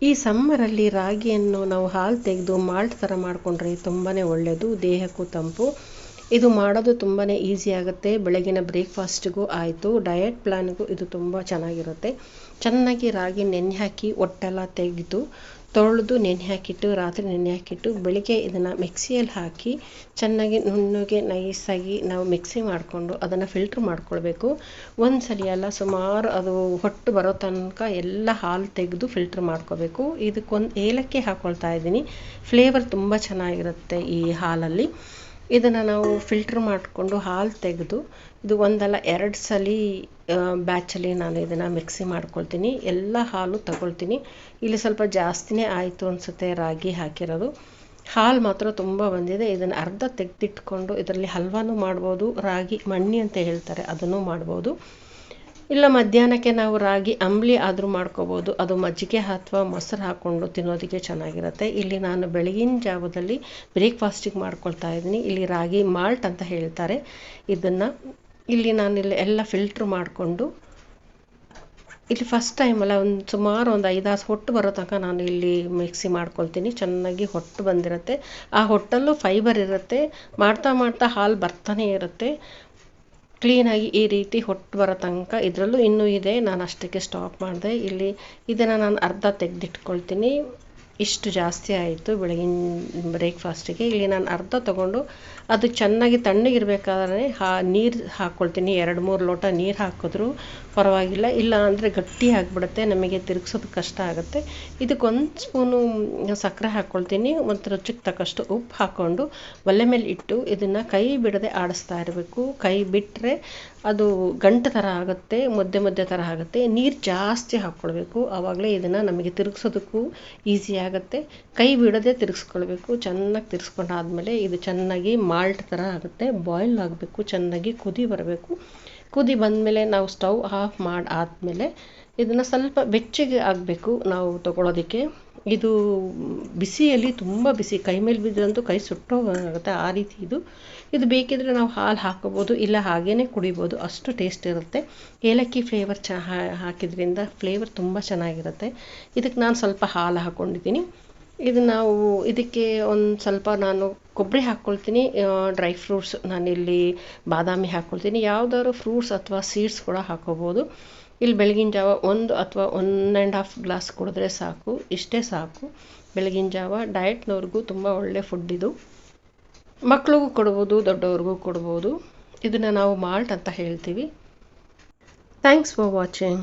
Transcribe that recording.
ಈ ಸಮ್ಮರಲ್ಲಿ ರಾಗಿಯನ್ನು ನಾವು ಹಾಲು ತೆಗೆದು ಮಾಲ್ಟ್ ಥರ ಮಾಡಿಕೊಂಡ್ರೆ ತುಂಬಾ ಒಳ್ಳೆಯದು, ದೇಹಕ್ಕೂ ತಂಪು. ಇದು ಮಾಡೋದು ತುಂಬಾ ಈಸಿ ಆಗುತ್ತೆ. ಬೆಳಗಿನ ಬ್ರೇಕ್ಫಾಸ್ಟಿಗೂ ಆಯಿತು, ಡಯಟ್ ಪ್ಲ್ಯಾನ್ಗೂ ಇದು ತುಂಬ ಚೆನ್ನಾಗಿರುತ್ತೆ. ಚೆನ್ನಾಗಿ ರಾಗಿ ನೆನೆ ಹಾಕಿ ಒಟ್ಟೆಲ್ಲ ತೆಗೆದು ತೊಳೆದು ನೆನೆ ಹಾಕಿಟ್ಟು ರಾತ್ರಿ ನೆನೆ ಹಾಕಿಟ್ಟು ಬೆಳಿಗ್ಗೆ ಇದನ್ನು ಮಿಕ್ಸಿಯಲ್ಲಿ ಹಾಕಿ ಚೆನ್ನಾಗಿ ನುಣ್ಣಗೆ ನೈಸಾಗಿ ನಾವು ಮಿಕ್ಸಿ ಮಾಡಿಕೊಂಡು ಅದನ್ನು ಫಿಲ್ಟ್ರ್ ಮಾಡ್ಕೊಳ್ಬೇಕು. ಒಂದು ಸಲ ಅಲ್ಲ, ಸುಮಾರು ಅದು ಹೊಟ್ಟು ಬರೋ ತನಕ ಎಲ್ಲ ಹಾಲು ತೆಗೆದು ಫಿಲ್ಟ್ರ್ ಮಾಡ್ಕೋಬೇಕು. ಇದಕ್ಕೊಂದು ಏಲಕ್ಕಿ ಹಾಕ್ಕೊಳ್ತಾ ಇದ್ದೀನಿ. ಫ್ಲೇವರ್ ತುಂಬ ಚೆನ್ನಾಗಿರುತ್ತೆ ಈ ಹಾಲಲ್ಲಿ. ಇದನ್ನು ನಾವು ಫಿಲ್ಟ್ರ್ ಮಾಡಿಕೊಂಡು ಹಾಲು ತೆಗೆದು ಇದು ಒಂದಲ್ಲ 2 ಸಲ ಬ್ಯಾಚಲ್ಲಿ ನಾನು ಇದನ್ನು ಮಿಕ್ಸಿ ಮಾಡ್ಕೊಳ್ತೀನಿ. ಎಲ್ಲ ಹಾಲು ತಗೊಳ್ತೀನಿ. ಇಲ್ಲಿ ಸ್ವಲ್ಪ ಜಾಸ್ತಿನೇ ಆಯಿತು ಅನಿಸುತ್ತೆ ರಾಗಿ ಹಾಕಿರೋದು. ಹಾಲು ಮಾತ್ರ ತುಂಬ ಬಂದಿದೆ. ಇದನ್ನು ಅರ್ಧ ತೆಗೆದಿಟ್ಕೊಂಡು ಇದರಲ್ಲಿ ಹಲ್ವಾನೂ ಮಾಡ್ಬೋದು, ರಾಗಿ ಮಣ್ಣಿ ಅಂತ ಹೇಳ್ತಾರೆ ಅದನ್ನು ಮಾಡ್ಬೋದು. ಇಲ್ಲ ಮಧ್ಯಾಹ್ನಕ್ಕೆ ನಾವು ರಾಗಿ ಅಂಬ್ಲಿ ಆದರೂ ಮಾಡ್ಕೋಬೋದು. ಅದು ಮಜ್ಜಿಗೆ ಅಥವಾ ಮೊಸರು ಹಾಕ್ಕೊಂಡು ತಿನ್ನೋದಕ್ಕೆ ಚೆನ್ನಾಗಿರುತ್ತೆ. ಇಲ್ಲಿ ನಾನು ಬೆಳಗಿನ ಜಾವದಲ್ಲಿ ಬ್ರೇಕ್ಫಾಸ್ಟಿಗೆ ಮಾಡ್ಕೊಳ್ತಾ ಇದ್ದೀನಿ. ಇಲ್ಲಿ ರಾಗಿ ಮಾಲ್ಟ್ ಅಂತ ಹೇಳ್ತಾರೆ ಇದನ್ನು. ಇಲ್ಲಿ ನಾನಿಲ್ಲಿ ಎಲ್ಲ ಫಿಲ್ಟ್ರ್ ಮಾಡಿಕೊಂಡು ಇಲ್ಲಿ ಫಸ್ಟ್ ಟೈಮಲ್ಲ ಸುಮಾರು ಒಂದು 5-6 ಹೊಟ್ಟು ಬರೋ ತನಕ ನಾನು ಇಲ್ಲಿ ಮಿಕ್ಸಿ ಮಾಡ್ಕೊಳ್ತೀನಿ. ಚೆನ್ನಾಗಿ ಹೊಟ್ಟು ಬಂದಿರುತ್ತೆ. ಆ ಹೊಟ್ಟಲ್ಲೂ ಫೈಬರ್ ಇರುತ್ತೆ. ಮಾಡ್ತಾ ಮಾಡ್ತಾ ಹಾಲು ಬರ್ತಾನೆ ಇರುತ್ತೆ. ಕ್ಲೀನಾಗಿ ಈ ರೀತಿ ಹೊಟ್ಟು ಬರೋ ತನಕ ಇದರಲ್ಲೂ ಇನ್ನೂ ಇದೆ, ನಾನು ಅಷ್ಟಕ್ಕೆ ಸ್ಟಾಪ್ ಮಾಡಿದೆ. ಇಲ್ಲಿ ಇದನ್ನು ನಾನು ಅರ್ಧ ತೆಗೆದಿಟ್ಕೊಳ್ತೀನಿ. ಇಷ್ಟು ಜಾಸ್ತಿ ಆಯಿತು ಬೆಳಗಿನ ಬ್ರೇಕ್ಫಾಸ್ಟಿಗೆ. ಇಲ್ಲಿ ನಾನು ಅರ್ಧ ತೊಗೊಂಡು ಅದು ಚೆನ್ನಾಗಿ ತಣ್ಣಗಿರಬೇಕಾದ್ರೆ ನೀರು ಹಾಕ್ಕೊಳ್ತೀನಿ. 2-3 ಲೋಟ ನೀರು ಹಾಕಿದ್ರೂ ಪರವಾಗಿಲ್ಲ. ಇಲ್ಲ ಅಂದರೆ ಗಟ್ಟಿ ಆಗಿಬಿಡುತ್ತೆ, ನಮಗೆ ತಿರುಗಿಸೋದು ಕಷ್ಟ ಆಗುತ್ತೆ. ಇದಕ್ಕೆ 1 ಸ್ಪೂನು ಸಕ್ಕರೆ ಹಾಕ್ಕೊಳ್ತೀನಿ. ಮತ್ತು ರುಚಿಗೆ ತಕ್ಕಷ್ಟು ಉಪ್ಪು ಹಾಕ್ಕೊಂಡು ಒಲೆ ಮೇಲೆ ಇಟ್ಟು ಇದನ್ನು ಕೈ ಬಿಡದೆ ಆಡಿಸ್ತಾ ಇರಬೇಕು. ಕೈ ಬಿಟ್ಟರೆ ಅದು ಗಂಟು ಥರ ಆಗುತ್ತೆ, ಮುದ್ದೆ ಥರ ಆಗುತ್ತೆ. ನೀರು ಜಾಸ್ತಿ ಹಾಕ್ಕೊಳ್ಬೇಕು, ಆವಾಗಲೇ ಇದನ್ನು ನಮಗೆ ತಿರುಗಿಸೋದಕ್ಕೂ ಈಸಿ ಆಗುತ್ತೆ. ಕೈ ಬಿಡದೆ ತಿರುಗಿಸ್ಕೊಳ್ಬೇಕು. ಚೆನ್ನಾಗಿ ತಿರುಗಿಸ್ಕೊಂಡಾದ್ಮೇಲೆ ಇದು ಚೆನ್ನಾಗಿ ಮಾಲ್ಟ್ ಥರ ಆಗುತ್ತೆ. ಬಾಯ್ಲ್ ಆಗಬೇಕು, ಚೆನ್ನಾಗಿ ಕುದಿ ಬರಬೇಕು. ಕುದಿ ಬಂದಮೇಲೆ ನಾವು ಸ್ಟವ್ ಆಫ್ ಆದಮೇಲೆ ಇದನ್ನು ಸ್ವಲ್ಪ ಬೆಚ್ಚಗೆ ಆಗಬೇಕು ನಾವು ತೊಗೊಳೋದಕ್ಕೆ. ಇದು ಬಿಸಿಯಲ್ಲಿ ತುಂಬ ಬಿಸಿ, ಕೈ ಮೇಲೆ ಬಿದ್ದರಂತೂ ಕೈ ಸುಟ್ಟೋಗುತ್ತೆ ಆ ರೀತಿ ಇದು ಬೇಕಿದ್ರೆ ನಾವು ಹಾಲು ಹಾಕೋಬೋದು, ಇಲ್ಲ ಹಾಗೇ ಕುಡಿಬೋದು, ಅಷ್ಟು ಟೇಸ್ಟ್ ಇರುತ್ತೆ. ಏಲಕ್ಕಿ ಫ್ಲೇವರ್ ಹಾಕಿದ್ರಿಂದ ಫ್ಲೇವರ್ ತುಂಬ ಚೆನ್ನಾಗಿರುತ್ತೆ. ಇದಕ್ಕೆ ನಾನು ಸ್ವಲ್ಪ ಹಾಲು ಹಾಕ್ಕೊಂಡಿದ್ದೀನಿ. ಇದಕ್ಕೆ ಒಂದು ಸ್ವಲ್ಪ ನಾನು ಕೊಬ್ಬರಿ ಹಾಕ್ಕೊಳ್ತೀನಿ, ಡ್ರೈ ಫ್ರೂಟ್ಸ್ ನಾನಿಲ್ಲಿ ಬಾದಾಮಿ ಹಾಕ್ಕೊಳ್ತೀನಿ. ಯಾವುದಾದ್ರು ಫ್ರೂಟ್ಸ್ ಅಥವಾ ಸೀಡ್ಸ್ ಕೂಡ ಹಾಕೋಬೋದು. ಇಲ್ಲಿ ಬೆಳಗಿನ ಜಾವ 1 ಅಥವಾ 1.5 ಗ್ಲಾಸ್ ಕುಡಿದ್ರೆ ಸಾಕು, ಇಷ್ಟೇ ಸಾಕು ಬೆಳಗಿನ ಜಾವ. ಡಯಟ್ನವ್ರಿಗೂ ತುಂಬ ಒಳ್ಳೆ ಫುಡ್ ಇದು. ಮಕ್ಳಿಗೂ ಕೊಡ್ಬೋದು, ದೊಡ್ಡವ್ರಿಗೂ ಕೊಡ್ಬೋದು. ಇದನ್ನು ನಾವು ಮಾಲ್ಟ್ ಅಂತ ಹೇಳ್ತೀವಿ. Thanks for watching.